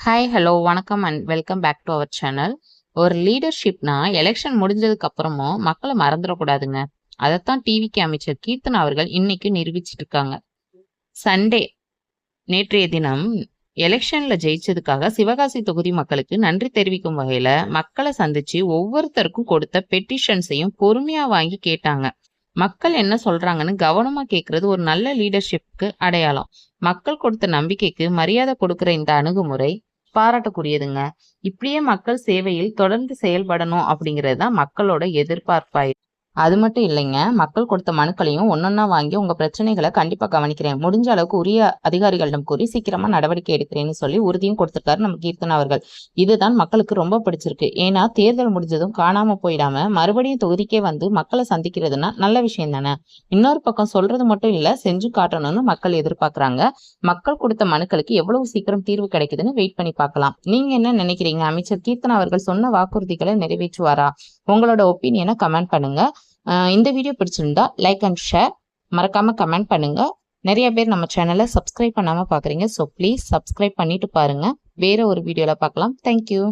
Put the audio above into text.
Hi, hello, வணக்கம் and welcome back to our channel. ஒரு லீடர்ஷிப்னா எலெக்ஷன் முடிஞ்சதுக்கு அப்புறமும் மக்களை மறந்துடக்கூடாதுங்க. அதைத்தான் டிவிக்கு அமைச்சர் கீர்த்தனா அவர்கள் இன்னைக்கு நிரூபிச்சிட்டு இருக்காங்க. சண்டே நேற்றைய தினம் எலெக்ஷன்ல ஜெயிச்சதுக்காக சிவகாசி தொகுதி மக்களுக்கு நன்றி தெரிவிக்கும் வகையில மக்களை சந்திச்சு ஒவ்வொருத்தருக்கும் கொடுத்த பெட்டிஷன்ஸையும் பொறுமையா வாங்கி கேட்டாங்க. மக்கள் என்ன சொல்றாங்கன்னு கவனமா கேட்கறது ஒரு நல்ல லீடர்ஷிப்க்கு அடையாளம். மக்கள் கொடுத்த நம்பிக்கைக்கு மரியாதை கொடுக்கிற இந்த அணுகுமுறை பாராட்டக்கூடியதுங்க. இப்படியே மக்கள் சேவையில் தொடர்ந்து செயல்படணும் அப்படிங்கிறது தான் மக்களோட எதிர்பார்ப்பாய். அது மட்டும் இல்லைங்க, மக்கள் கொடுத்த மனுக்களையும் ஒன்னொன்னா வாங்கி உங்க பிரச்சனைகளை கண்டிப்பா கவனிக்கிறேன், முடிஞ்ச அளவுக்கு உரிய அதிகாரிகளிடம் கூறி சீக்கிரமா நடவடிக்கை எடுக்கிறேன்னு சொல்லி உறுதியும் கொடுத்திருக்காரு நம்ம கீர்த்தனா அவர்கள். இதுதான் மக்களுக்கு ரொம்ப பிடிச்சிருக்கு. ஏன்னா தேர்தல் முடிஞ்சதும் காணாம போயிடாம மறுபடியும் தொகுதிக்கே வந்து மக்களை சந்திக்கிறதுனா நல்ல விஷயம் தானே. இன்னொரு பக்கம் சொல்றது மட்டும் இல்ல, செஞ்சு காட்டணும்னு மக்கள் எதிர்பார்க்கறாங்க. மக்கள் கொடுத்த மனுக்களுக்கு எவ்வளவு சீக்கிரம் தீர்வு கிடைக்குதுன்னு வெயிட் பண்ணி பார்க்கலாம். நீங்க என்ன நினைக்கிறீங்க? அமைச்சர் கீர்த்தனா அவர்கள் சொன்ன வாக்குறுதிகளை நிறைவேற்றுவாரா? உங்களோட ஒப்பீனியனை கமெண்ட் பண்ணுங்க. இந்த வீடியோ பிடிச்சிருந்தா லைக் அண்ட் ஷேர், மறக்காம கமெண்ட் பண்ணுங்க. நிறைய பேர் நம்ம சேனலை சப்ஸ்கிரைப் பண்ணாம பாக்குறீங்க, ஸோ ப்ளீஸ் சப்ஸ்கிரைப் பண்ணிட்டு பாருங்க. வேற ஒரு வீடியோல பார்க்கலாம். தேங்க்யூ.